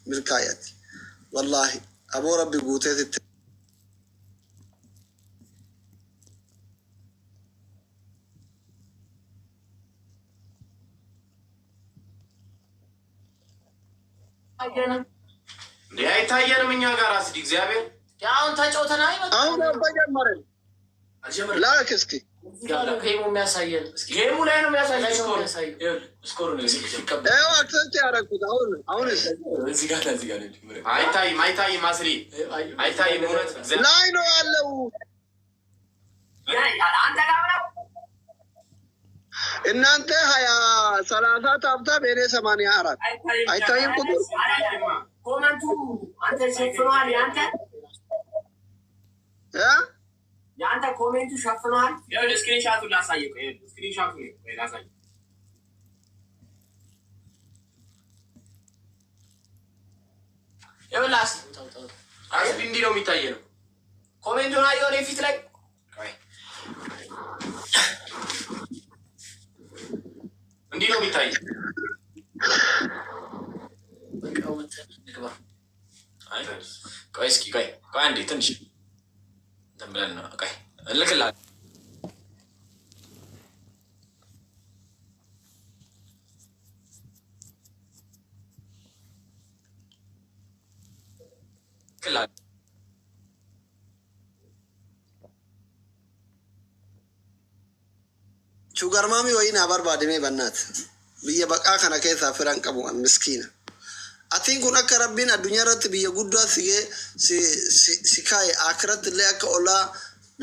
بالكايات والله أبو ربي قوتي አይታየንም እኛ ጋር አስዲ እግዚአብሔር አሁን ተጫውተና አሁን ተጀመረ ላክ እስኪ ጌሙ የሚያሳየን ጌሙ ላይ ነው የሚያሳየን ስኮር ነው አክሰንት ያደረኩት አሁን እዚህ ጋር አይታይም አይታይም ማስሪ አይታይም እውነት ላይ ነው ያለው እናንተ 30 ታብታብ እኔ 84 አይታይም ቁጥር ኮመንቱ አንተ ሸፍኗል ያንተ ኮሜንቱ ሸፍኗል ያው ስክሪንሻቱን ላሳየው ስክሪንሻቱን ላሳየው ይኸውልህ አስቢ እንዲህ ነው የሚታየው ኮሜንቱን አየሁ እኔ ፊት ላይ እንዲህ ነው የሚታየው ቆይ እስኪ ቆይ አንዴ ትንሽ እንትን ብለን ነው ቆይ እልክልሃለሁ ሹገር ማሚ ወይና በርባድሜ በናት ብየ በቃ ከነ ከሳ ፍራን ቀቡ ምስኪና አቲን ኩን አከ ረቢን አዱኛ ረት ብየ ጉዷ ሲካይ አክረት ለያከ ኦላ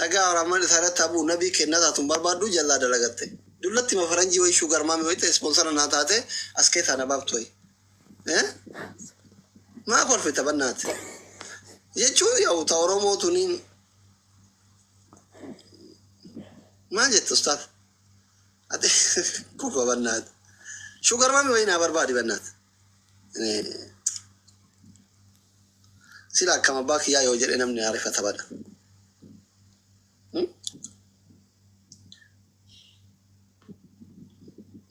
ነጋ ረመድ ሰረት አቡ ነቢ ከነታቱን በርባዱ ጀላ ደረገተ ዱለቲ መፈረንጂ ወይ ሹገር ማሚ ወይ ስፖንሰር ናታተ አስከታ ነባብቶይ ማ ኮልፈ ተበናት የቹ ያው ታውሮሞቱኒን ማጀት ኡስታዝ አጤ ኩፋ በናት ሹገር ማሚ ወይና በርባዲ በናት ሲላ ከመባክ ያ የወጀር እነምን ያሪፈ ተባለ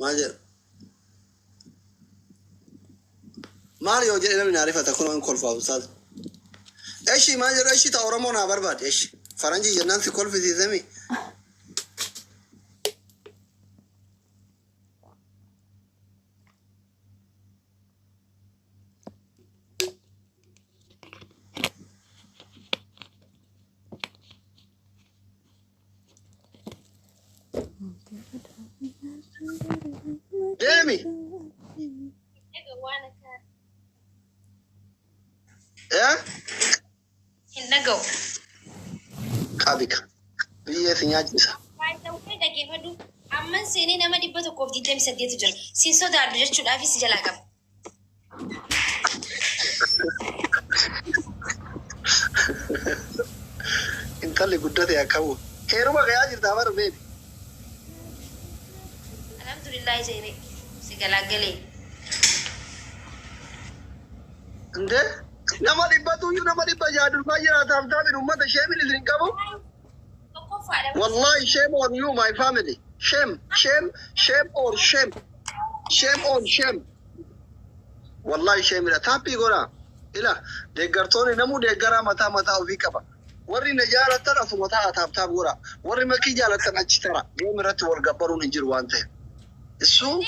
ማጀር ማል የወጀር እነምን ያሪፈ ተኩኖን ኮልፋ ኡስታዝ እሺ ማጀር እሺ ታውረሞና በርባዲ እሺ ፈረንጂ ጀናን ሲኮልፍ ሲዘሚ دامي ايه النجو قابك بيه ثنياجسا أمن سيني نما دبته كوفدي تم سديت جل سيسو دار بجت شو لافي سجلاكم انت اللي قدرت يا كو خير ما غياجر دامر بيبي الحمد لله زيني سجلاكلي انت نما دبته يو نما دبته جادو فاجر تام تام من امه شامل اللي نكبو والله shame on you my family shame on shame والله shame لا تابي غورا إلا دعارتوني نمو دعارا متا وفي كبا وري نجارة ترى فمتا تاب غورا وري مكي جالة تناجي ترى يوم رت والجبرون ينجر وانته السو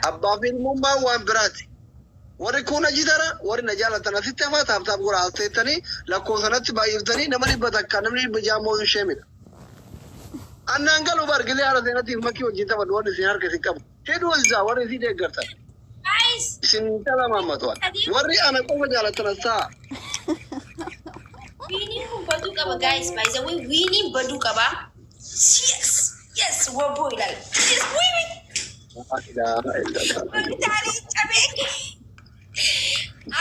أبا في الموما وان براتي وري كونا جدارا وري نجارة تناجي تاب غورا أستيتني لكون سنت بايفتني نمني بدك نمني بجامو شامل أنا أنقل وبرجلي على ذنتي مكي وجيتا بدوان سيار كسيكم كده وزا وري سيد دعارتا سنتلا ما ماتوان وري أنا كم جالة تناسا winning badu kaba guys by the way winning badu kaba yes wo boy lal yes winning tali chabe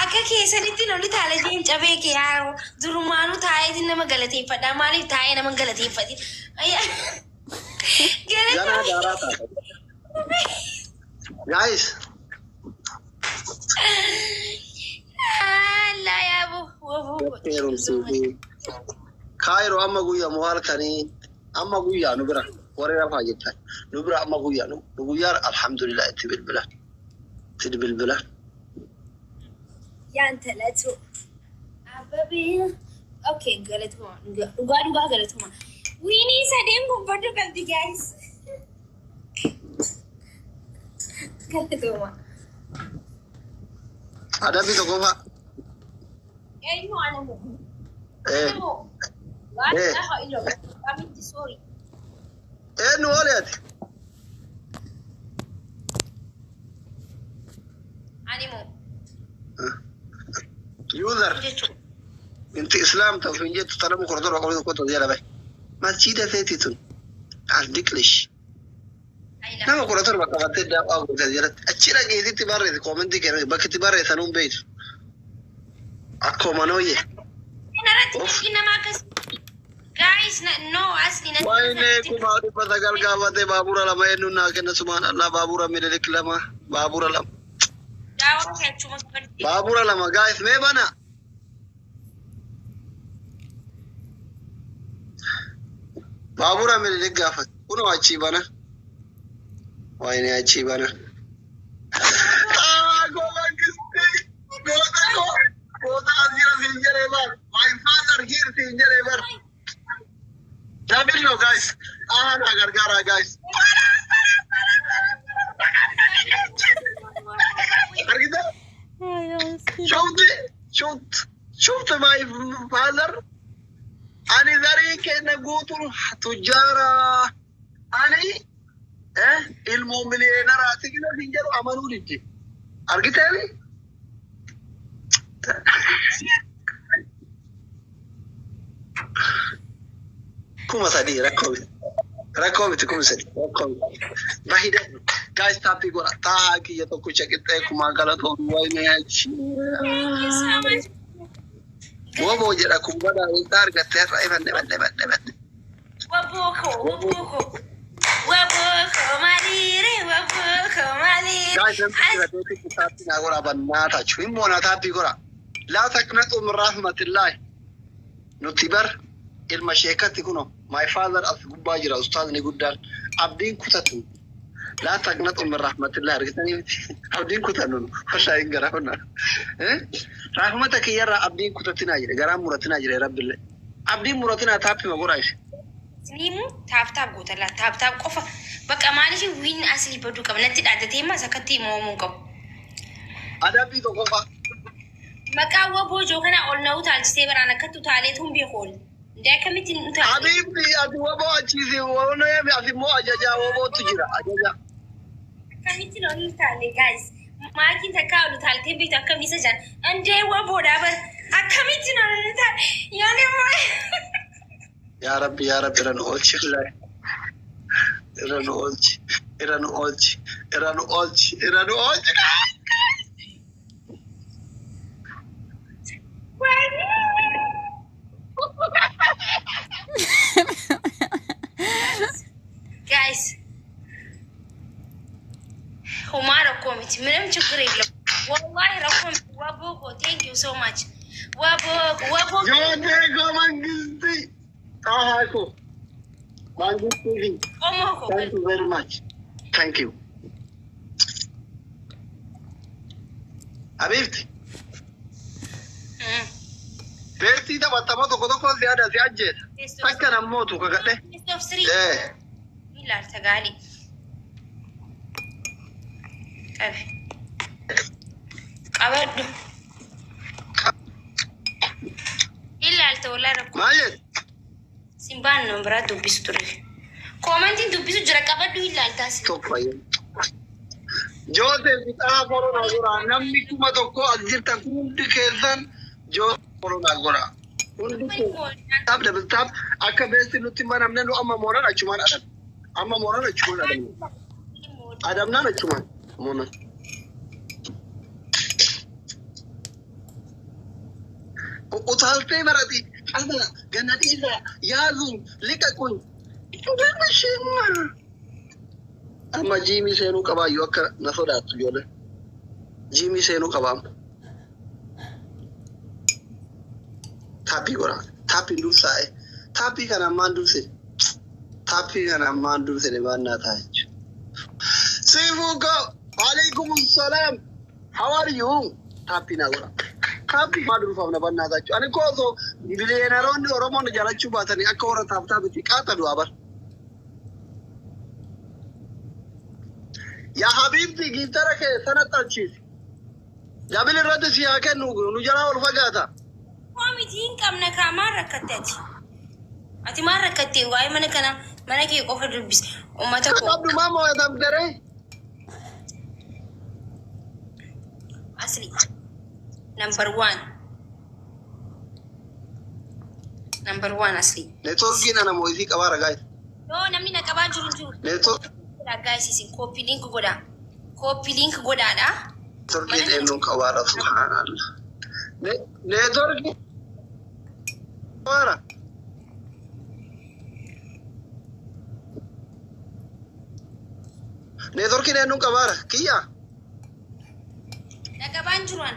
aka ke saniti no litale jin chabe ke yaro durumanu taay din na magalati fada mali taay na magalati fadi aya guys خير سيدي كايرو أما قويا موال كاني أما قويا نبرة ورينا فاجتها نبرة أما قويا نقويا الحمد لله تبي البلاد تبي البلاد يا أنت لا تو أبابي أوكي قالتهم قالتهم ويني سادينكم برضو قلبي جايز قالتهم هذا بيتكوفا أيوة أنا مو إيه أنا مو لا إله إلا الله أمين سوري إيه نواليت أنا مو يوزر انت اسلام توفينجت طلبوا كوردور وقولوا كنتوا ديالا باي مسجد ثيتيتون عندك ليش نعم كوردور ما كفت دا او ديالا اشيلا جيدي تباري كومنتي كده باك تباري ثانون بيت اكو منويه انا راتي ما كس guys no asli وينه كما بتقال قاوته بابورا لما ينونا كنا سبحان الله بابورا ملك لما بابورا لما بابورا لما guys ما بنا بابورا ملك قافت كنوا أشي بنا وينه أشي بنا Kota Azira Sinjarebar. My father here Sinjarebar. Jamil guys. Nagargara guys. Argida? شفت my father. أنا ذريك نقول تجارة. أنا المؤمنين راتي كنا Sinjaru أمانو ليجي. Argida لي؟ كم سادي ركوبي تكم سادي ركوبي ما هي ده guys tapi gua tahu kia tu kucing kita kuma kalau tu buai ni aja gua mau jadi aku pada entar gater bande waboko malire guys nanti kita tapi nagora banna ta cuma mau tapi gua لا تقنطوا من رحمة الله نتبر المشيكات تكونوا my father أصحاب باجرة أستاذ نقول عبدين كتاتو لا تقنطوا من رحمة الله رجعتني عبدين كتانون فشاين جراهنا رحمتك يا رب عبدين كتاتنا جرا جرام مرتنا جرا رب الله عبدين مرتنا تابي ما قرايش سليمو تاب قوت لا تاب قفا بق أماني وين أصلي بدو كم نتيجة عدتي ما سكتي مومكم ada pi to kofa مكاوى بوجو كنا قلنا وتالجتي برانا كتو تاليتهم بيقول ده كمتين تالي حبيبي أبي وابو أجيزي وانا يبي أبي مو أجاجا وابو تجرا أجاجا كمتين قلنا تالي guys ما كنت كاولو تالتين بيتا كميسة جان أنجي وابو دابا كمتين قلنا تالي يعني ما يا ربي إران أولش الله إران أولش guys هما ركومت منهم شكرا لك والله ركومت وابوكو thank you so much وابوكو جوديكو مانجستي هاكو مانجستي أموكو thank you very much thank you حبيبتي بيتي ده بطمطو كده زيادة زيادة تكنا موتو كده إيه لا تقالي أبي أبدو إلا التولى ركوب ماجد سيمبان نمبر دوبيستوري كومنتين دوبيستو جرك أبدو إلا التاس توفاي جوزيف بتاع كورونا غورا نمني كم توكو أجل تكون دكيزن جو كورونا غورا تاب دبل تاب أكبر نوتيمان أمنا نو أما مورا نشومان أدم نشومان مونا وتالتي مرادي أنا جنادي إذا يازون لككون جمشينا أما جيمي سينو كبا يوكا نصدات جوله جيمي سينو كبام Taappii godha. Taappii dursaa'e. Taappii kana ammaan durse. Taappii kana ammaan durse baannaa ta'a jechuudha. Siifuu go. Waalaikum salaam. How are you? Taappii naa godha. Taappii maa durfaamna baannaa ta'a jechuudha. Ani koosoo biliyeenaroonni Oromoon jaalachuu baatanii akka warra taaptaapitti qaxadu abar. Yaa Habiibti giitara kee sanatti achiisi. Jaabil irratti si haa kennu nu jalaa ol fagaata. Waamitiin qabna kaa maal rakkatte ati? Ati maal rakkatte waa'ee mana kana mana kee qofa dubbise uummata koo. Qabdu maa mo'atam garee? Asli number one. Number one asli. Neetwoorkiin ana moo'isii qabaa ragaa. Yoo namni na qabaa jiru. Neetwoork. Ragaa isiisin koppii link godhaa. Koppii link godhaadha. Neetwoorkiin eenyuun qabaadha subhaanallah. Neetwoorkiin qabaadha. Neetwoorkiin eenyuun qabaadha kiyyaa. Na qabaan jiruan.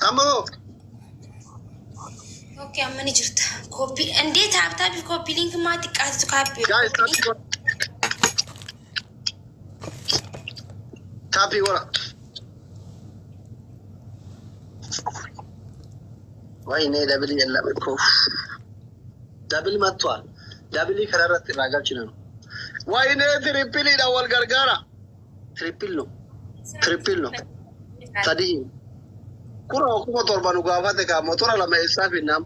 Ammoo. Oke, amma ni jirta. Koppii indee taaptaapi koppii link maa xiqqaatu kaappii. Guys, taappii godha. Wayne dabili jallame koo. Dabili mattu'a. Dabili kanarratti irraa galchina. Wayne tirippiliidha wal gargaara. Tirippil no. Sadii. Kuna kuma torban gaafate ka motora lama eessaa finnam.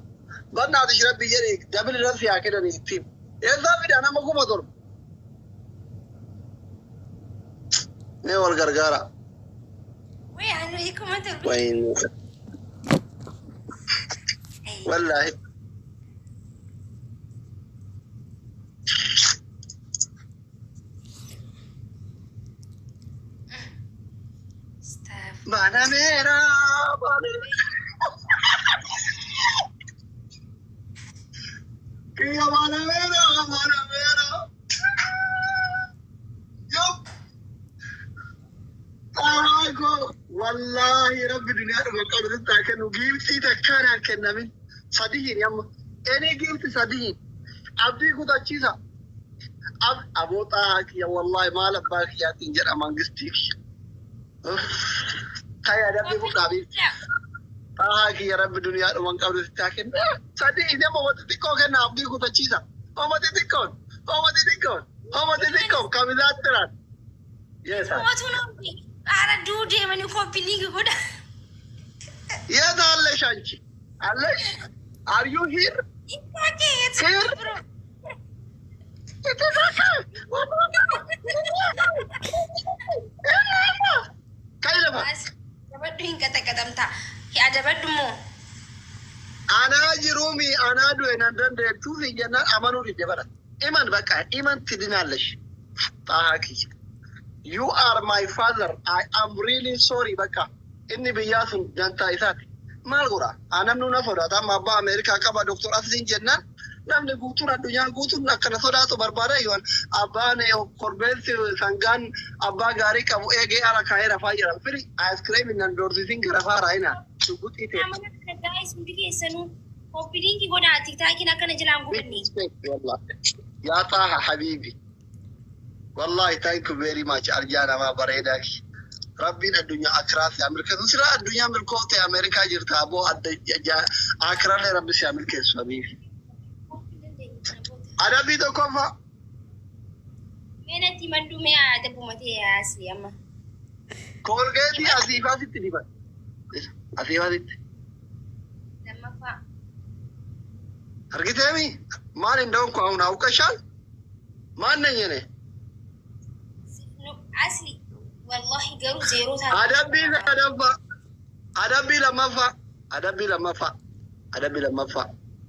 Banna ati shira biyyee dabili irratti haa kennan ittiin. Eessaa fidha nama kuma torba. Ne wal gargaara. Wee anu kuma torba. Wayne. Wallahi. Mana merah. Kaya mana merah. Yup. Ako. Wallahi Rabbi dunia ada bakal beritakan gifti takkan akan namin. Sadihin yamma. Any gifti sadihin. Abdi ku tachisa. Abota haki ya wallahi malam baki ya tinjara mangisti. Kaya ada ibu kami. Haki ya Rabbi dunia ada bakal beritakan. Sadihin dia mau tikok kan abdi ku tachisa. Mau tikok. Kami datang. Yes. What you Ara do dem and you copy link good. Yes, Alish Anchi. Alish, are you here? Okay, it's Here? bro. It is okay. Kaya ba? Mas, dapat doing kata-kata mta. Ya dapat demo. Ana jirumi ana do enandan de tuzi jana amanu di debara. Iman baka iman tidinalish. Tahaki. You are my father. I am really sorry baka. Inni biyasun danta isati. Malgura. Anam nuna foda ta mabba America kaba Dr. Asin jennan. Namni guutuun addunyaa guutuun akkana sodaatu barbaada yoon abbaan korbeessi sangaan abbaa gaarii qabu eegee ala kaa'ee rafaa jira. Firi ice-cream nan doorsisiin gara faaraa hina. Shuguxii ta'e. Nama guys hundi keessanuu copy link godhaa TikTokiin akkana jilaan godhanni. Yaa Taaha Habiibi. Wallahi thank you very much. Arjaa namaa bareedaa. Rabbiin addunyaa akiraas yaa milkeessu. Sira addunyaa milkoofte Ameerikaa jirta aboo akiraalee rabbi si yaa milkeessu Habiibi. Ada bito kofa. Menati mandume ada bumate asli amma. Colgate asifa sitti diba. Asifa sitti. Lamma fa. Argitemi? Maal indoo ko awna ukashan? Maal nanyene? No asli. Wallahi garu zero ta. Adabi lama fa.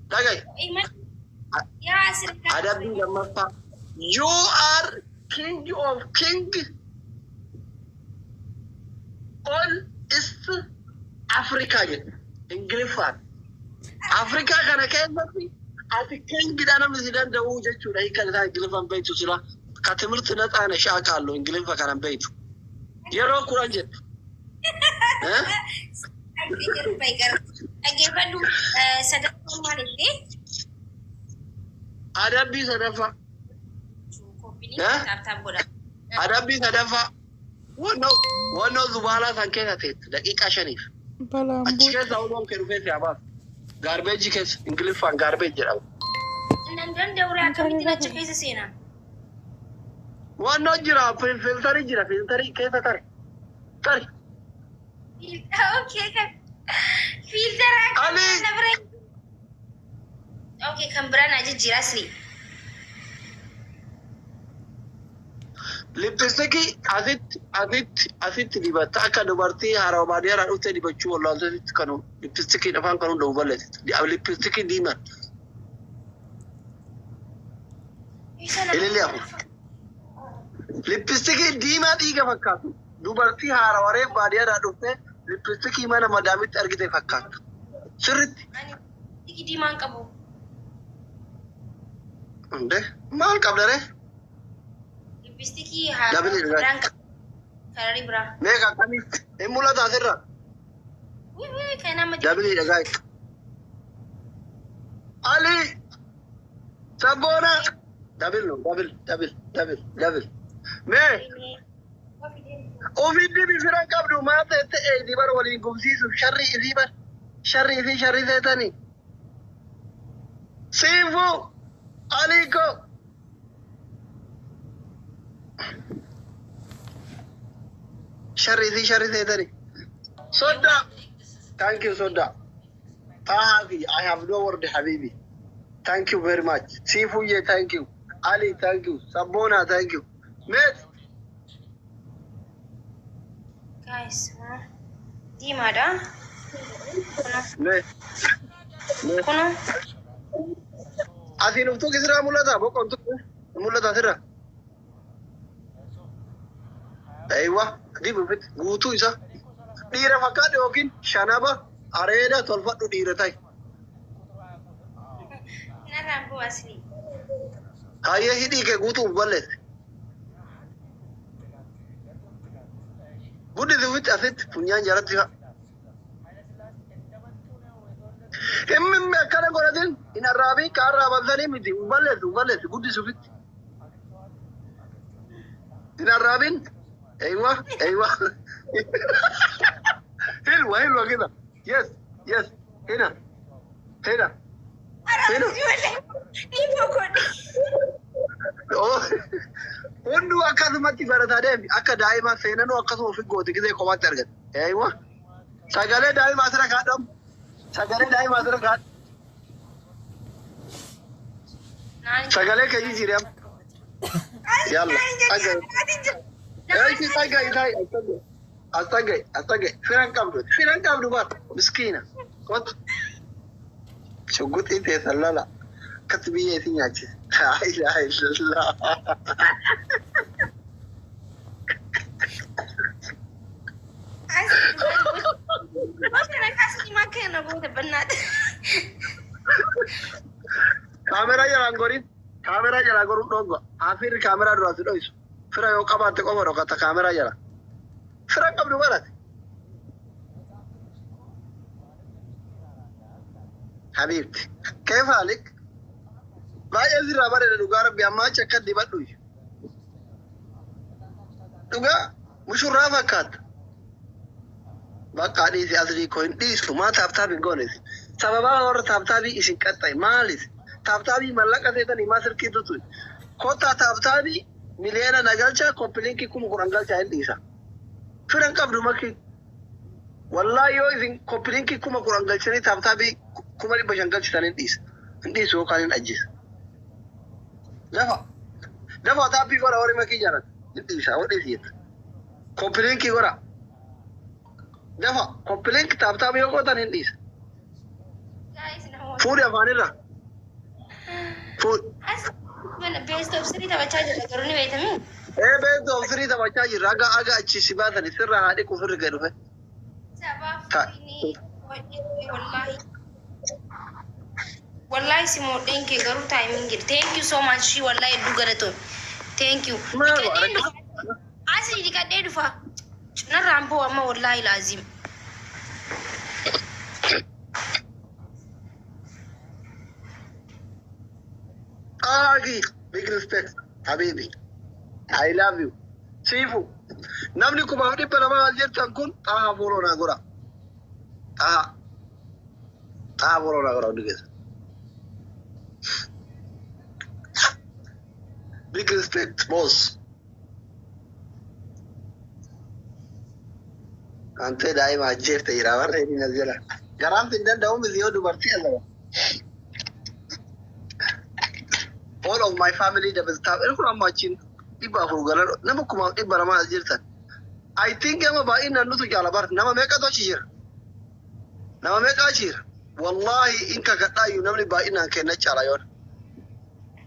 Tagay. Ya asli. Adabi lama fa. You are king of king. All East Africa. Ingilifan. Africa kana keessatti ati king bidana misidan da'uu jechuudha. Hiikan isaa Ingilifan beektu sila كتمرت نت أنا شاك الله إنجليز فكان بيتو يروح كراجت أجيب بيجر أجيب له صدقة مالتي أدبي صدفة أدبي صدفة ونو زبالة سانكينا تيت دقيقة شنيف أشكال زاوية كيروفيس يا باب garbage كيس إنجليز فان garbage جرام نندن دورة كم تنا تكيس سينا ونو جرا فلتري جرا فلتري كيف تري تري أوكي كم فلتر أكيد أوكي كم برانا أجي جراسلي لبستكي أزيت ديبات أكا دبرتي هاراباديا رأوتة ديبتشو والله أزيت كانوا لبستكي نفان كانوا دوبلت دي أو لبستكي ديما إلي أبو لبستكي ديما ديجا فكاتو دبرتي هاراباديا رأوتة لبستكي ما نمدامت أرجع فكات سرت تيجي ديما كابو ده ما الكابلره لبستكي ها كاري برا ميكا كامي إمولا تاسرة وي كأنها ما دبلي دقايق علي سبونا دبل مي وفيدي بفران قبل ما تأتي ديبر ولينكم سيسو شري ثاني سيفو عليكم شري ثاني صدق thank you صدق I have no word حبيبي thank you very much سيفو ye thank you Ali thank you Sabona thank you mate guys di mana kono asin uftu kisra mulata bokon tu mulata sirra aywa di bufit guutu isa dhiira fakkaate yookiin shanaba areeda tolfadhu dhiira ta'i. Narraan bu'aasni. Hayyee hidhii kee guutuuf balleesse. Guddisi witti asitti funyaan jalatti fa'a. Himmi akkana godhatin hin arraabii ka arraabansanii miti balleessu guddisi witti. Hin arraabin aywa hilwa kida yes hina hundu akkasumatti barataa deemi akka daa'imaa seenanuu akkasuma ofi goote gisee kophaatti argate aywa sagalee daa'imaa asirra kaadhamu sagalee keeyi jireem yalla astagay firan qabdu bar miskiina kot shuguxii teessan lala akkas biyya isin nyaachise laa ilaaha illallah kaameraa jalaa goruun dhongo afirri kaameraa duraasi dho'isu fira yoo qabaatte qofa dhokata kaameraa jala fira qabdu barate habiibti keef haalik baay'ee sirraa bareeda dhugaa rabbi ammaa achi akka dibadhu dhugaa mushurraa fakkaata bakka dhiisi asii koo hin dhiisu maa taaptaaf hin goones sababaa warra taaptaabii isin qaxxaye maalis taaptaabii mallaqa seetanii maa sirkii tutu kottaa taaptaabii miliyoona nagalcha kompilinki kuma kudhan galcha hin dhiisa firan qabdu makki wallahi yoo isin kompilinki kuma kudhan galchanii taaptaabii kuma 500 galchitan hin dhiisu yookaan hin ajjeesa dafa taapbii godha warri makii jaalan hin dhiisa wadheesi jetta kompilinki godha dafa kompilinki taaptaabii yoo gootan hin dhiisa fuudhi afaanirra Best of three taphachaa jirra garuu ni beektamii. Best of three taphachaa jirra aga achi si baatani sirraa haadhi kufirri gadi dhufe. Wallahi si moodheen kee garuu taayimin jedhe. Thank you so much wallahi hedduu galatoon. Thank you. ما Kadeen dhufa. Asii kadee dhufa. Narraan boo amma wallaahi laazim. big respect حبيبي. I love you. Sifu. Namni kuma hadi para ma jirtan kun bolo na gora. Bolo na gora diges. Big respect, boss. Ante dai ma jerte irawan ni nazela. Garam tindan dawo mi ziyodu barti Allah. All of my family that is tough. Everyone watching. Iba fugalar. Nama kuma iba rama jirtan. I think ama ba ina nusu jala bar. Nama meka to chir. Nama meka chir. Wallahi inka kata yu namni ba ina kena chala yon.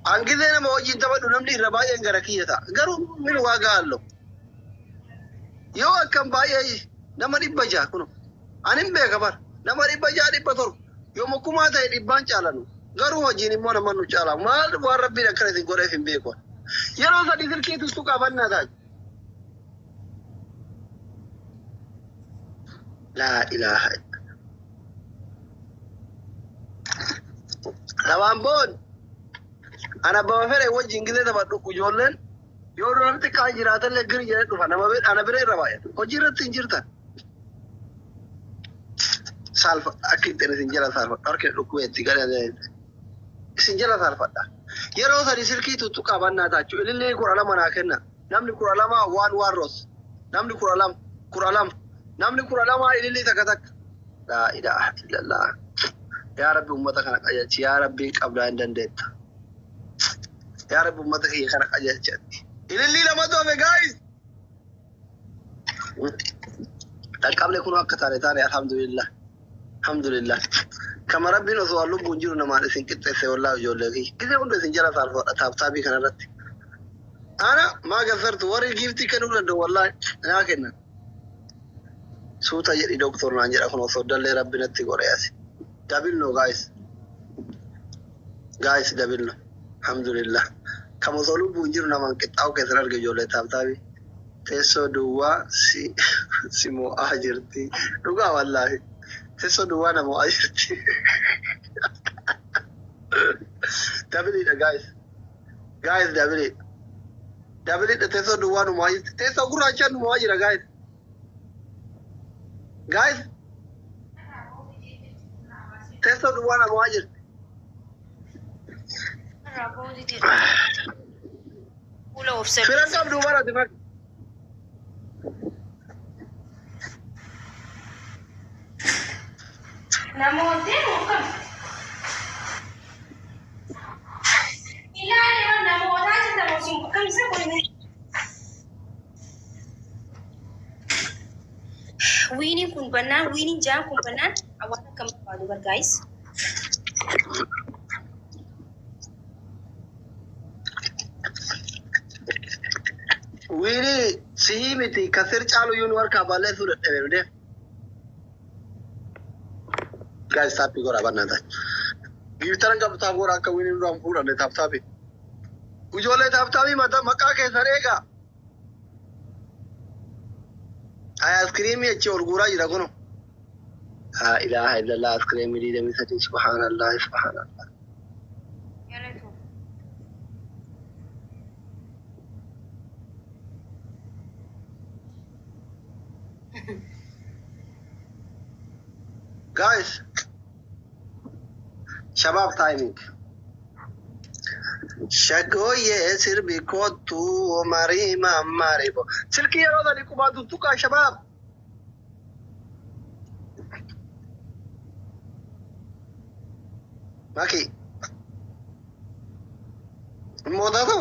Angide nama wajin taba du namni rabaya ngara kiyata. Garu min waga allo. Yo akam ba ye nama iba ja kuno. Anim be kabar. Nama iba ja di pator. Yo makuma ta iban chala nu. Garu wajini mona manu chala. Mal wa rabbi na kare gore fin be ko. Yaro sa dizir kitu suka banna da. La ilaha. Lawambon. Ana ba fere wajin gide da badu kujollen. Yo ronte ka jirata le gir jere du fana mabe ana bere rabaya. Ko jirat sinjirta. Salfa akid tere sinjira salfa. Arke du kueti gare de. Sinjira salfa da. Yaro sa dizir kitu tuka banna da. Ilille Qur'ana mana kenna. Namni Qur'alama wan waros. Namni Qur'alam. Namni Qur'alama ilille takatak. La ilaha illallah. Ya Rabbi ummata kana qajachi. Ya Rabbi qabla indandetta. Ya Rabbi ummata kana qajachi. Ilille lama do me guys. Qabla kunu akatare tare alhamdulillah. Alhamdulillah. Kama Rabbi no so bunjiru na mali sinkitte se wallahi jollegi. Kise undo sinjara salfo tabi kana ratti. Ana ma gazartu wari gifti kanu lando wallahi na kenna. Suta jadi doktor na njira kono so dalle Rabbi natti gore yasi. Dabil no guys. Guys dabil no. Alhamdulillah. Kama so bunjiru na man kitaw ke sarar ge jolle tabi. Teso duwa si mo ajirti. Duga wallahi. Teso duwa na mo ajirti. Double it, guys. Guys, double it. Double it. Teso duwa no mo ajirti. Teso gura chan mo ajira guys. Guys. Teso duwa na mo ajirti. Firan kam duwa na dimak. Namote mukam. Ilani wa namota jita mosim mukam sa kuni. Winning kun banan, winning jam kun banan. Awana kam padugar guys. Wini sihimiti kasir chalu yun warka balle surat de. Guys, tapi gora banana. Giftaran ka bata gora ka wini ram pura ne taptabi. Ujole taptabi mata maka ke sarega. Ice cream ye chor gura jira kono. La ilaha illallah ice cream di demi sati subhanallah subhanallah. Guys, shabab timing. Shagoye sirbi kotu marima maribo. Silki ya roda ni kubadu tuka shabab. Maki. Moda to.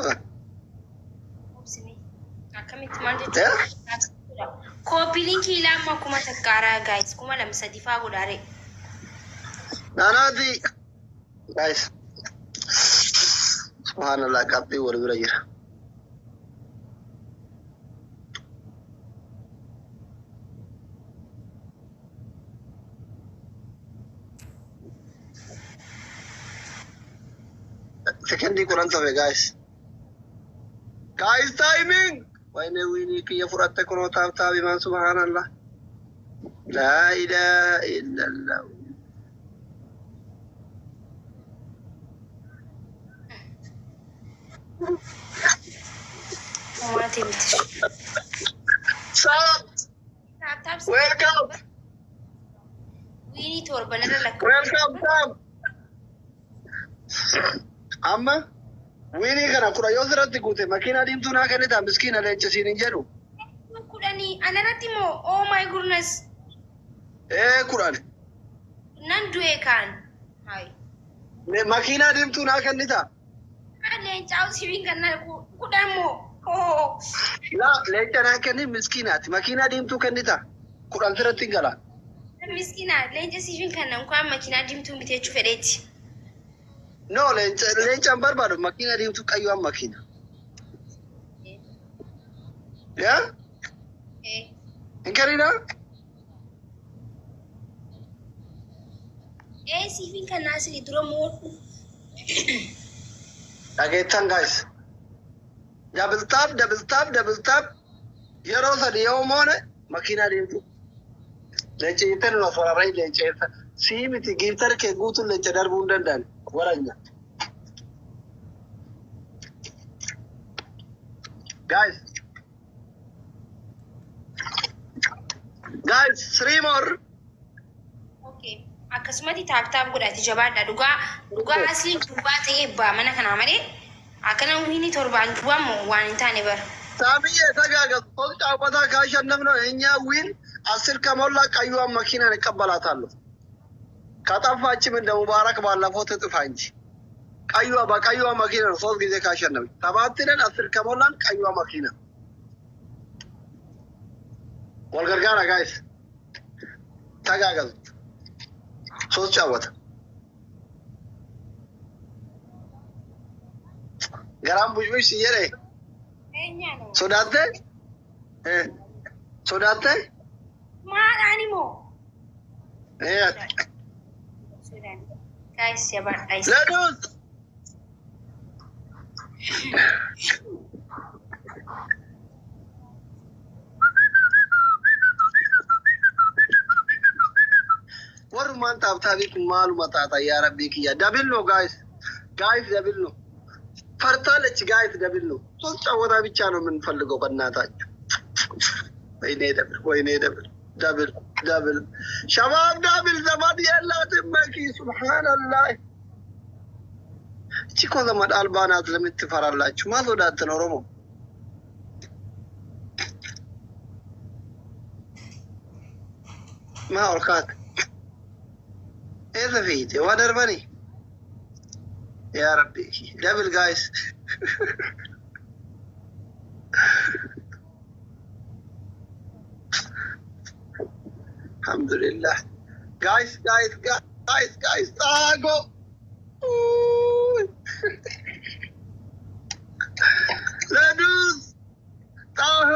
Kopi linki lama kuma takara guys, kuma lamsa difa gudare. Nanadi guys. Subhanallah kapi wala jira. Second di Quran sabe guys. Guys, timing. Wayne Winnie Kia for at the Konota Tabiman Subhanallah. La ilaha illallah. Sam, welcome. We need to organize. Welcome, Sam. Amma, Winnie kana kura yosirratti guute makina dimtu na kanita miskina lecha sinin jedhu. Kudani anaratimo. Oh my goodness. Kurani. Nan du'e kan. Hai. Makina dimtu na kanita. Ane chau sivin kana kudamo. Oh. La lecha na kanni miskinati makina dimtu kanita. Kuran sirratti gala. Miskina lecha sivin kana kwa makina dimtu bitechu fedeti. No, lecha barbaro makina dimtu kayu am makina. Yeah? Inkarina? Sivin kana asli duro mo. Dhageettan guys. Double tap. Yeroo sadii yoo moone makiinaa deemtu. Leenca jettanii nu asirraa leenca jettan. Sii miti giiftar kee guutuun leenca darbuu hin danda'an. Waranya. Guys, 3 more. Okay. Akkasumatti taap godhati jabaadha. Dhugaa asli dubbaa ta'ee eebbaa mana kanaa malee akkana winii torbaan duwwaamu waan hin taane bara. Saamiyyee sagaaga tolcha uffata kaashan namno eenyaa win asir kamolla qayyuun makiinaan qabbalaataalo. Kataafaachi minda mubaarak baallafoo ta'uufaa inji. Qayyuun makiinaan 3 ጊዜ kaashan namni. Tabaattinan asir kamollaan qayyuun makiinaan. Wal gargaara guys. Sagaaga. Sos caawwata. Garaan bushbush si jedhee. Sodaattee? Sodaattee? Maadhaan immoo? Sodaan. Guys, jabaadha. Ledus! Warumaan taabtaabii kun maaluma taata yaa rabbii kiyya. Dabilno guys. Dabilno. Fartaalechi guys dabilno. Tolcha wata ብቻ ነው የምንፈልገው በእናታችሁ. ወይኔ ደብል. ሸባብ ደብል ዘመድ የላትም መኪ ሱብሃንአላህ። እቺ እኮ ዘመድ አልባ ናት ለምትፈራላችሁ። ማስወዳት ነው ኦሮሞ። ማውርካት إيه فيدي وادر بني يا ربي دبل جايز الحمد لله جايز تاغو لدوس طه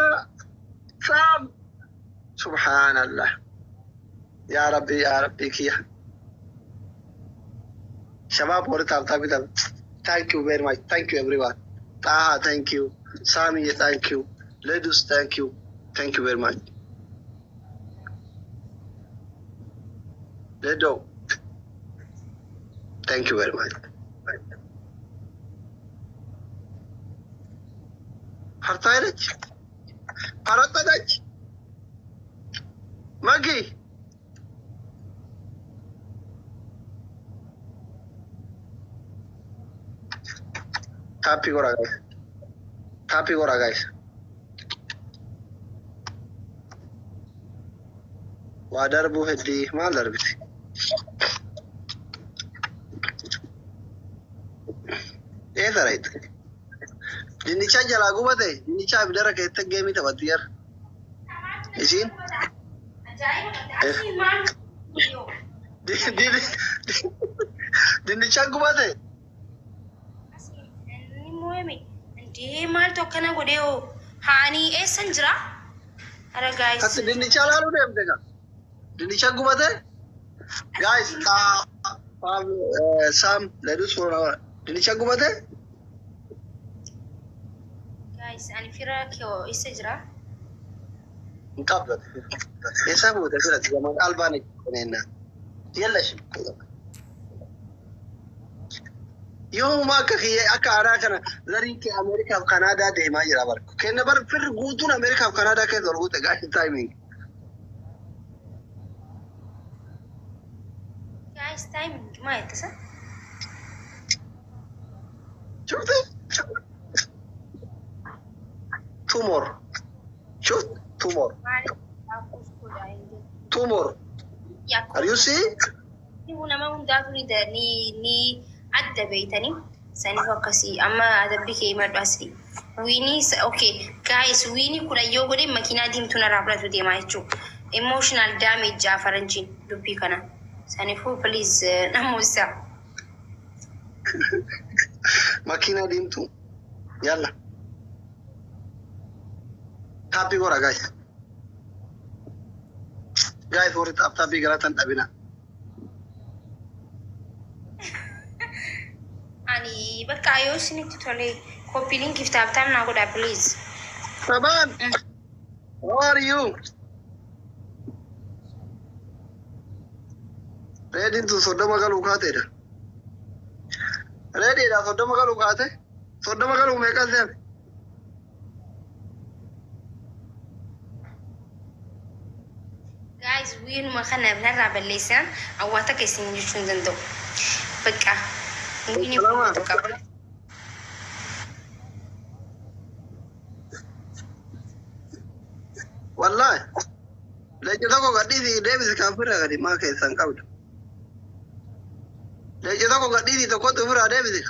سام سبحان الله يا ربي كيا Shabab or tabi. Thank you very much. Thank you everyone. Taha, thank you. Sami, thank you. Ledus, thank you. Thank you very much. Ledo. Thank you very much. Hartairach. Magi. Tapi gora guys. Wadar bu hedi malar biti. Right. Dinnicha jala gubate. Dinnicha abidara kete gemi tabatiyar. Isin? Dinnicha gubate. Dia mal tu kena godeo. Hani senjra. Ara guys. Kata dinnicha lalu deh mereka. Dinnicha gubate. Guys, Sam, let us for dinnicha gubate. guys ani fira kyo isejra قبل يسمو تفيرة زمان ألباني كنينا يلا شو يوم ما كخي أكارا كنا زرين كي أمريكا وكندا ده ما يرى برك كنا بر فر قوتون أمريكا وكندا كده ضربوا تجاه تايمينج guys timing ما يتصل شفتي تومور شفت تومور تومور are you see هنا ما هم دافني ده ني عدى بيتني سني وكسي أما هذا بكي ما بسري ويني أوكي guys ويني كلا يوغري ماكينة ديم تونا رابطة دي ما يشوف emotional damage جافرنجين دبي كنا سني فو please نموسا ماكينة ديم تو يلا happy ورا guys وريت أبتابي قراتن أبينا أني بكايو سني تطلع كوبي لينك كتاب تام ناقودا please طبعا how are you ready to sodoma galu khate da ready da sodoma galu me ka se guys وين ما خلنا بنرى باللسان أو تكسين يشون زندو بقى وين بقى والله لكن تاكو غدي دي ديفيس كافر غدي ما كيسان قبل لكن تاكو غدي دي تكو تفرا ديفيس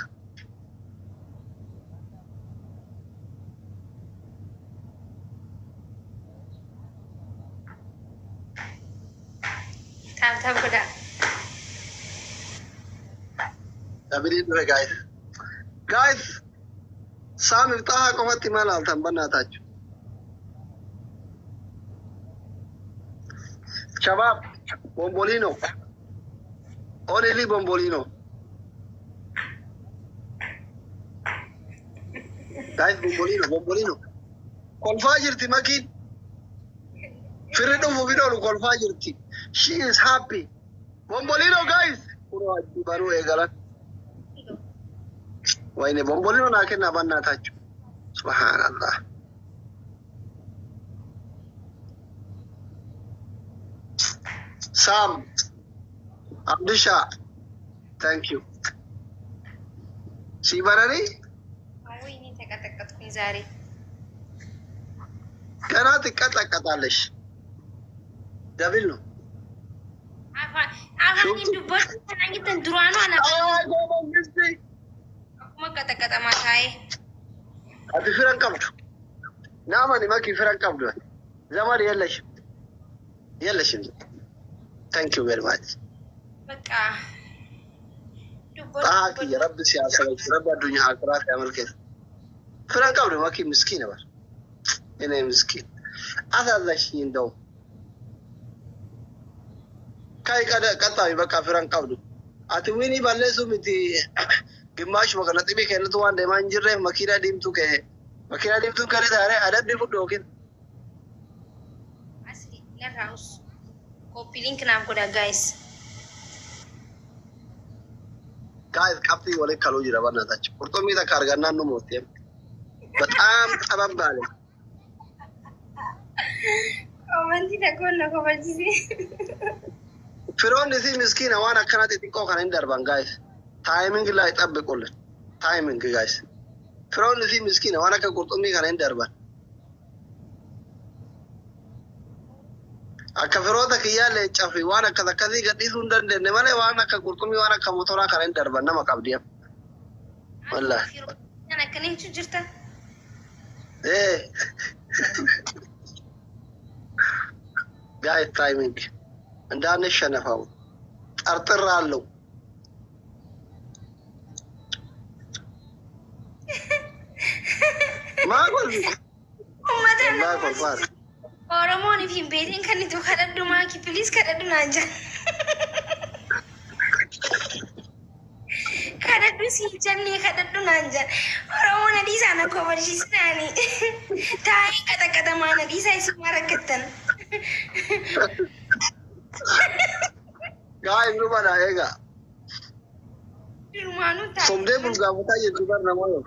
تاب كده تبريد guys سامي بتاعها كمتي ما لالتن بناتاج شباب بومبولينو اونلي بومبولينو guys بومبولينو كل فاجرتي ماكين فريدو موبينو كل فاجرتي she is happy بومبولينو guys puro baru egala وين بومبولينو ناكن بناتاج سبحان الله Sam, Abdisha, thank you. Si Barani? ويني تكتكت كن زاري كانت كتكتالش. دبلو. أفاني دبوس أنا جيت ندرانو أنا ما كتكت ما تاي أبي فرن كمدو. نعم أنا ما كي فرن كمدو. زمان يلش. Thank you very much. بقى يا رب سياسة رب الدنيا آخرة يعمل كيف. فرن كمدو ما كي مسكين بس. إنه مسكين. هذا شيء دو. كاي كذا يبقى فرن كمدو. أتويني بالله متي جماش مكان تبي كأنه توان دمان جرّه مكيرا ديم تو كره داره عدد ديفود دوكين. أصلي لا راوس كوبي لينك نام كودا guys كابتي ولا كلو جرا بنا تاج. كورتو ميدا كارغانا نموتيم. بتأم أبام بالي. أمانتي تكون نكوبرتي فرعون نسي مسكين وانا كانت تيكو كان دربان guys. Timing لا يتأبى كله. Timing guys. فرعون نسي مسكين وانا كورتو مي كان دربان. أكفروتا كيا لتشافي وانا كذا كذي قدي سندر نمالي وانا كورتو مي وانا كموتورا كان دربان نما كابديا. والله. أنا كنيم شو جرتا إيه. guys timing. عندنا شنفاو. أرترالو. ما أقول. ما أقول فاس. Oromoni fi beetiin kan itu kadhadhu maaki please kadhadhu naan jaa kadhadhu si jannee kadhadhu naan jaa Oromoon adii sana koba barsiisnaani. Taa'ee qaxaqatamaa nadiisaa isuma rakkattan. Guys, nu mana ega. Durmaanuu taa'ee. Somdee bulgaafataa jirtu bar namoota.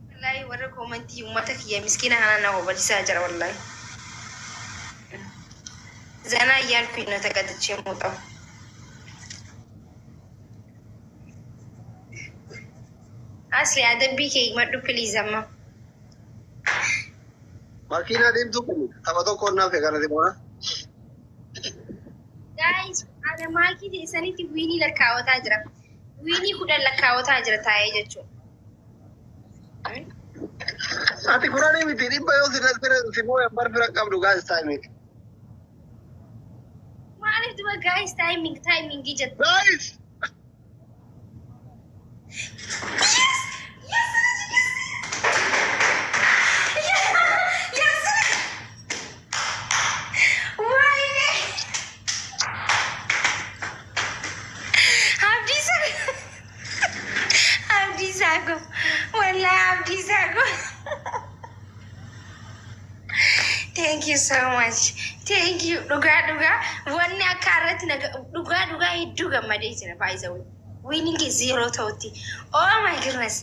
Wallahi warra koomantii uummata kiyya miskiina kanaan nama barsiisaa jira wallahi. Zanaa eyyaalku innota gadachee muuxamu. Asli adabbii kee himadhu please amma. Makiinaa deemtu kun tapha tokko naaf eegalate moora. Guys, ana maakii keessanitti wiinii lakkaawwataa jira. Wiinii 10 lakkaawwataa jira taa'ee jechuudha. Ati kuranii miti dhibba yoo si moo'e barbira qabdu gaas taa'imiti. Maaliif duba guys taayimingii jettu? Guys! Thank you so much. Thank you. Duga. Wanni akka irratti duga hedduu gammadee jira baay'ee. Winning is 0 ta'utti. Oh my goodness.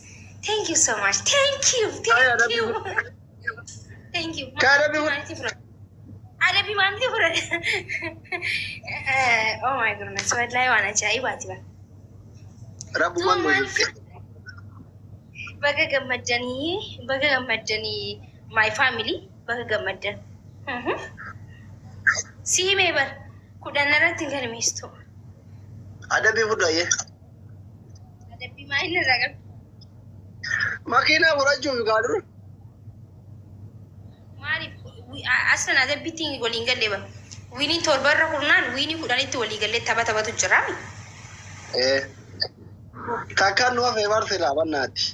Thank you so much. Thank you. Thank you. Adabi maalti fura? Oh my goodness. Wallahi waan ajaa'ibaati ba. Rabbumaan moo'e. Baga gammaddanii my family baga gammaddan. Si meebar 10 irratti galmeessitu. Adabii fudhayee. Adabii maal irraa qabu? Makiinaa fudhachuuf gaadhu. Maaliif aslan adabbiitti waliin galee ba? Wiiniin 7 irra kurnaan wiinii 10tti walii galee taphatu jira. Takkaan nu hafee barsee laabannaati.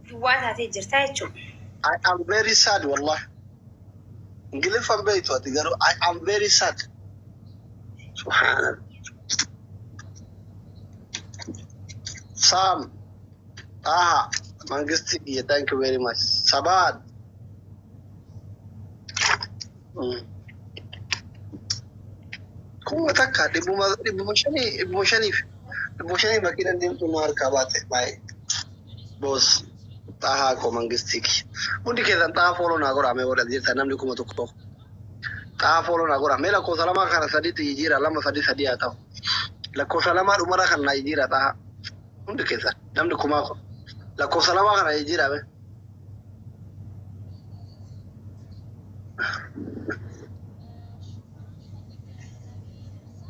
Duwwaa taatee jirtaa jechuudha. I am very sad wallah. Ingiliffaan beektu ati garuu I am very sad. Subhanallah. Sam. Mangisti kiyya thank you very much. Sabad. Kuma takka dhibbuma shaniif makiinaan deemtu nu harkaa baate baay'ee. Boos. Taha ko mangistiki. Hundi keessan taha fooloo naa godhaa mee godhaa jirta namni 1,000. Taha fooloo naa godhaa mee lakkoofsa lamaa kana sadiitti jijjiira 2 3 haa ta'u. Lakkoofsa lamaa dhumara kan naa jijjiira taha. Hundi keessan namni 1,000. Lakkoofsa lamaa kana jijjiira mee.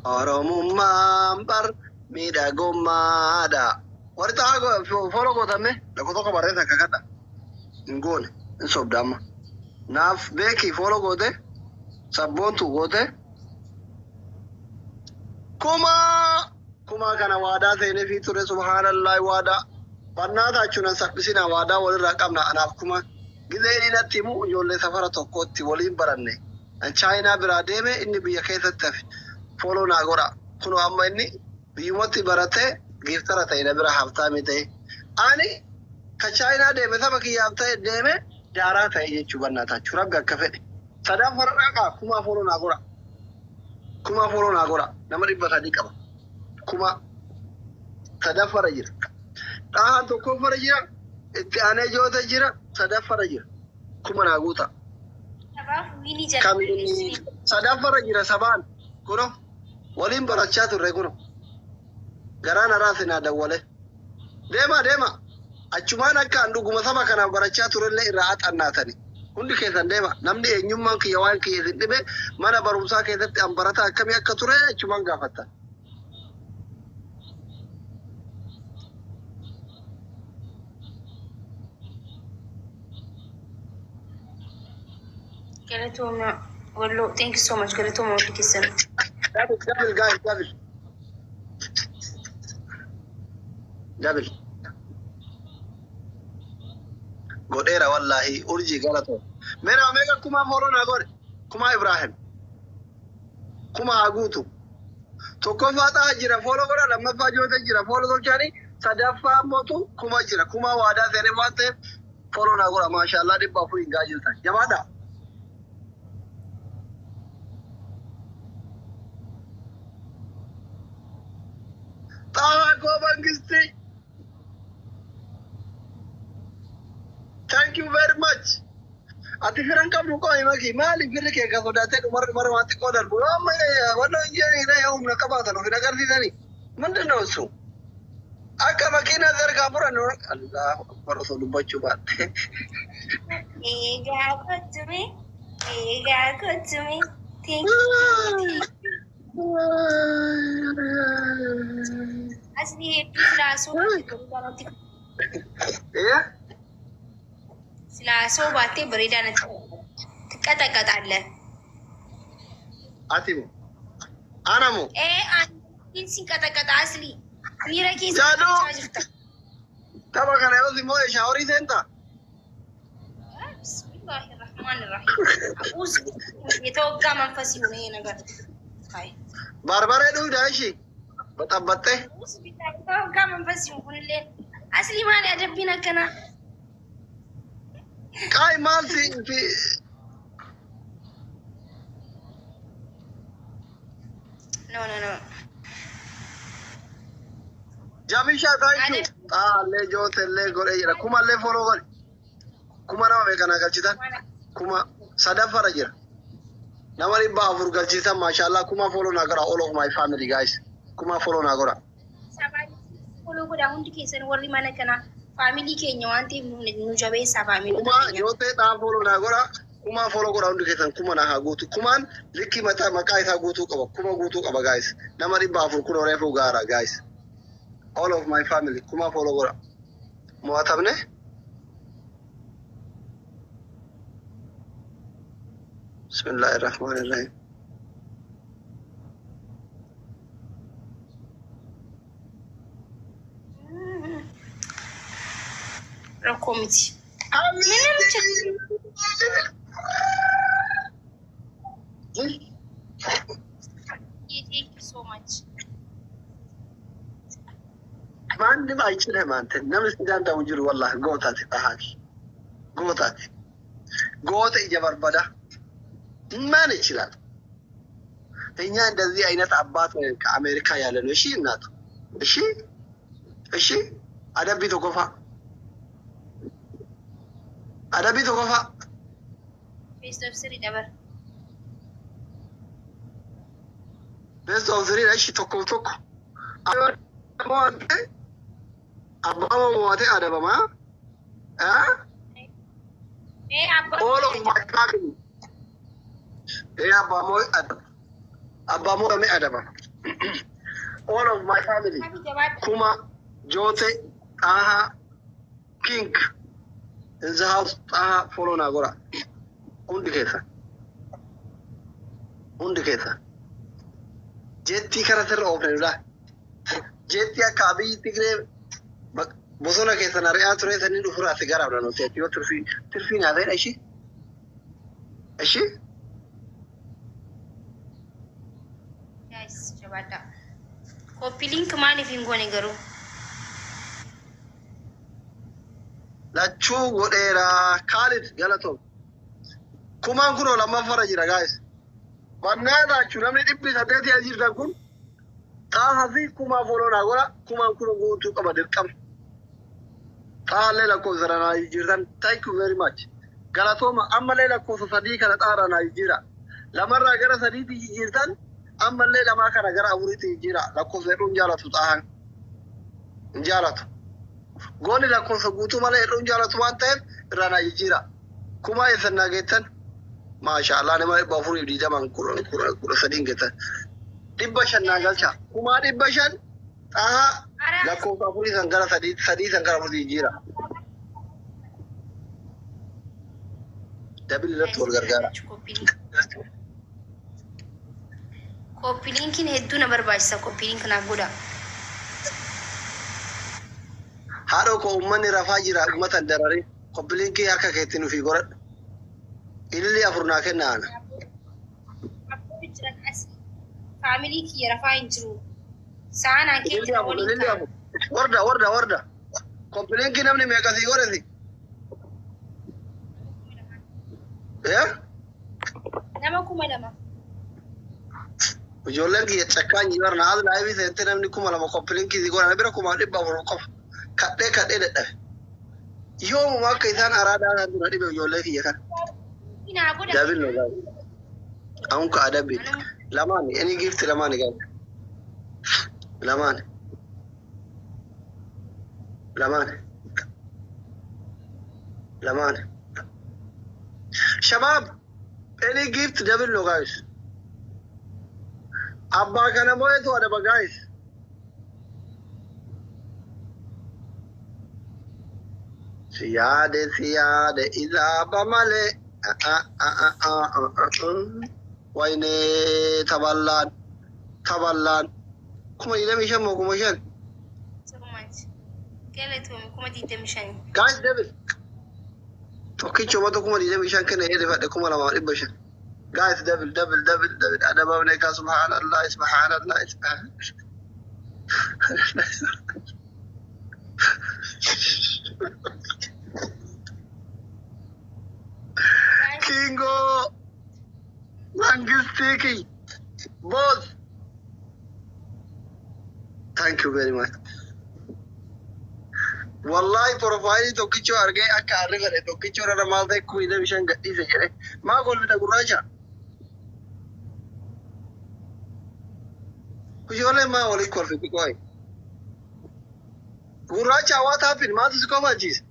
Oromummaan bar miidhagummaadha. Warri ta'a fooloo gootame lakkoo tokko barreessa akka kadha. Hin goone hin sobdaama. Naaf beekii fooloo goote sabboontu goote. Kumaa kana waadaa seenee fi ture subhaanallahi waadaa. Bannaa taachuun saphisina waadaa walirraa qabna anaaf kuma. Gizee natti himu ijoollee safara tokkotti waliin baranne. An chaayinaa biraa deeme inni biyya keessatti hafe. Fooloo naa godha. Kunoo amma inni biyyumatti baratee giftara ta'e na bira haftaami ta'e. Ani ka chaayinaa deeme saba kiyyaaf ta'e deeme daaraa ta'e jechuu bannaa taachuu rabbi akka fedhe. Sadaan faradhaa qaba kumaa fooloo naa godha. Kumaa fooloo naa godha. Nama 300 qaba. Kuma sadaffara jira. Dhahaan tokkoffara jira. Itti aanee joota jira. Sadaffara jira. Kuma naa guuta. Sadaffara jira sabaan. Kuno waliin barachaa turre kuno. Garaan araasi naa dawwale. Deema. Achumaan akka an dhuguma saba kanaaf barachaa turellee irraa axannaatani. Hundi keessan deema. Namni eenyummaan kiyya waan kiyya isin dhibe mana barumsaa keessatti an barata akkamii akka ture achumaan gaafatta. Galatooma Wallo, thank you so much. Galatooma walli keessan. Double guys, double. Godera wallahi urji galato. Mera mega kuma fooloo naa godhe. Kuma Ibrahim. kuma haa guutu. Tokkoffaa xaa jira fooloo godha lammaffaa jootee jira fooloo tolchaanii sadaffaa mootu kuma jira kuma waadaa seenee waan ta'eef fooloo naa godha maashaallah 400 hin gaajiltan jabaadha. Xaa koo bangisti. Thank you very much. Ati firan qabdu qo'i maki maali firri kee ka sodaatee dhumar wanti qoo darbu amma wala injiniira yaa humna qabaatan ofin agarsiisanii ምንድን ነው እሱ akka makiinaa zargaa furan Allahu akbar osoo dubbachuu baatte eegaa kottumi asli hedduu silaasoo baattee bareedaa natti ትቀጠቀጣለህ አቲሙ አናሙ ሲንቀጠቀጥ አስሊ ሚረኪ ተባከና yosi mo shauri senta bismillahir rahmanir rahim አቁስ የተወጋ መንፈስ ይሁን ይሄ ነገር አይ ባርባሬ ዱዳሺ በጣበጠ አቁስ የተወጋ መንፈስ ይሁንልኝ አስሊ ማን ያደብኝ ነከና ቃይ ማልሲ no Jamisha thank you le jote le gore jira kuma le follow gol kuma nama me kana galchitan kuma sadafara jira namari ba afur galchitan mashallah kuma follow na gara all of my family guys kuma follow na gara follow goda hundi kesan warri mana kana family kenya wanti nu jabe sa family kuma jote ta follow na gara kuma follow goda hundi kesan kuma na hagutu kuma likki mata makai ta gutu qaba kuma gutu qaba guys namari ba afur kuno refu gara guys all of my family kuma follow gora muatabne bismillahir rahmanir rahim committee thank you so much ማን አይችልም አንተ ነምስ እንዳንተ ወጅሩ والله ጎታት ታሃቂ ጎታት ጎት ይጀበርበዳ ማን ይችላል እኛ እንደዚህ አይነት አባት ከአሜሪካ ያለ ነው እሺ እናቱ እሺ አደቢቶ ኮፋ ቤስት ኦፍ ስሪ ደበር ቤስት ኦፍ ስሪ እሺ ቶኮ ሞቴ አባሞ ሞቴ አደበማ all of my family አባሞ me adaba all of my family kuma jote aha king in the house aha follow na gora hundi kesa jetti karater ofreda jetti akabi tigre bosona kesa na rea ture tani dufura sigara brano tetti o turfi na dai eshi guys jabada copy link mani fingone garu lachu godera Khalid galato kuma kuno lamma farajira guys banana chunamni dibbi sadeti ajirda kun ta hafi kuma folona gora kuma kuno gutu qaba dirqam ta lela ko zarana ajirdan thank you very much galato ma amma lela ko sadi kana tara na ajira lamarra gara saditi ajirdan amma lela ma kana gara awriti ajira la ko zedun jalatu tahan jalatu goni la ko gutu mala edun jalatu wante rana ajira kuma isna getan masha Allah ne mai bafuri di jaman kura sadin getan dibashan na galcha kuma dibashan aha la ko bafuri sangara sadi sangara fudi ajira dabil la tol gargara copy link ni heddu na barbaachisa copy link na goda hado ko ummanni rafaa jira ummatan darare copy link harka keettinu fi gorad illi afurna kennaana فاميلي كي رفاين جرو سانا كيت للي ورده كومبلين كي نمني ميكاسي ورثي ايه لما وجولن كي يتسكان يورنا هذا لايف سنتنا نمني كوما لما كومبلين كي يقول انا بيرا كوما دبا ورقف كدي دد يوم ما كيسان ارادا انا دي بيولن كي يكن دابل نو أنك أدبي لماني أني جبت لماني قال لماني شباب أني جبت دبل نو guys أبا كان مويه تو أدبا guys سيادة إذا بمالي ويني تبلان كما يدمشان مو كما شان guys دبل توكي چوما تو كما يدمشان كنا يدفع كما لما يبشان guys دبل أنا بابنك سبحان الله Kingo Mangistiki boss. Thank you very much. Wallahi profile to kicho arge akare gare to kicho ra mal de kuide vishan gatti se jere ma gol bita guraja kujole ma wali kol fi koi guraja wa ta pin ma tu ko majis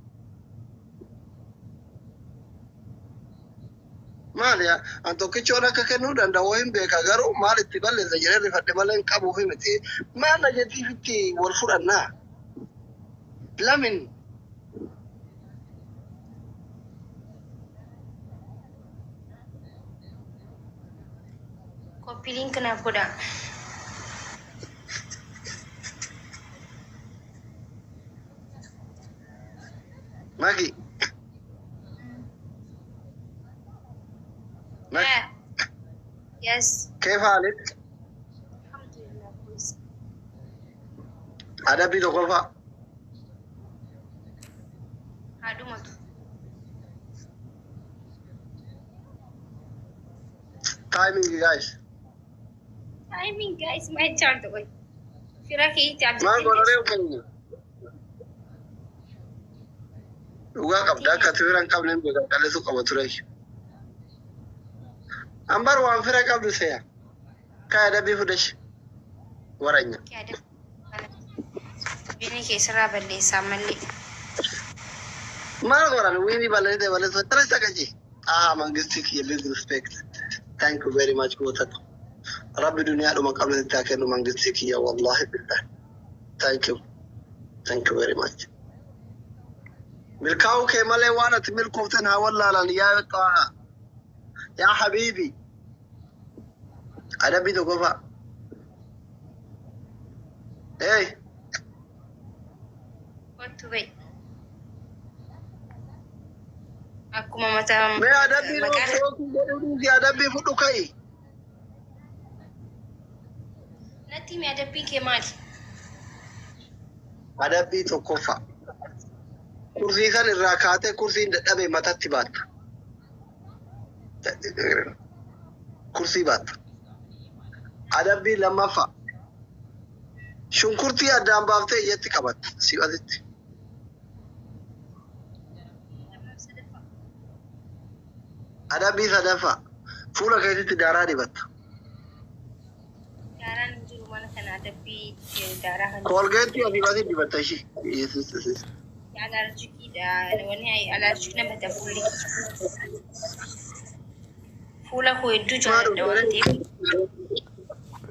ماليا أنتو كيشونا كأنه دندا وين بيكاغرو مال تبالي زجرة رفعت مالين كابو في متي ما نجتي فتي والفرنا لمن كوبي لينك نابودا ماجي يس كيف حالك؟ الحمد لله كويس أدبي تقولها هادومتو timing guys ما يتشارد قوي فراكي يتشارد ما أقول عليهم وقا قبدا كثيرا قبل أن يقول على سوق أبو تريش أمبر وان فرق قبل سيا كايدا بيفدش ورانيا كايدا بيني كيسرا بلي ساملي ما غوران ويني بالله بالله ترى سكجي مانغستيك يلز ريسبكت ثانك يو فيري ماتش بوتات رب الدنيا لو ما قبل تاكل مانغستيك يا والله بالله ثانك يو فيري ماتش ملكاو كمالي وانا تملكو تنها والله لا يا حبيبي أدبي تقفى إيه what to wait aku mama tam ما أدبي لو أدبي فدوكاي نتي مي أدبي كمال أدبي تقفى كرسي كان الراكاتة كرسي دبي متى تبات كرسي بات أدبي لما فا شنكرتي أدام بافته يتكبت سيوادت أدبي صدفة فولا كيسي تدارا دبت دارا نجرو مانا كان أدبي دارا كولغيتي أبيبادي دبتاشي يسوس على رجلي دا وني على رجلنا بتفولي فولا هو يدو جوان دوانتي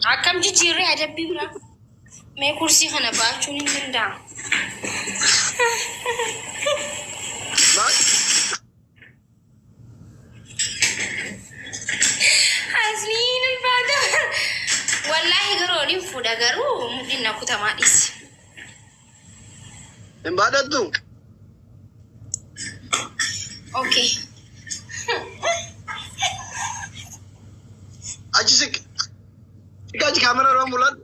أكم جيري أدبي برا ما كرسي خنا باچوني من دا أصلين البادر والله غروني فودا غرو مدين نكو تماديس إمبادتو أوكي أجسك كاج كاميرا رامولان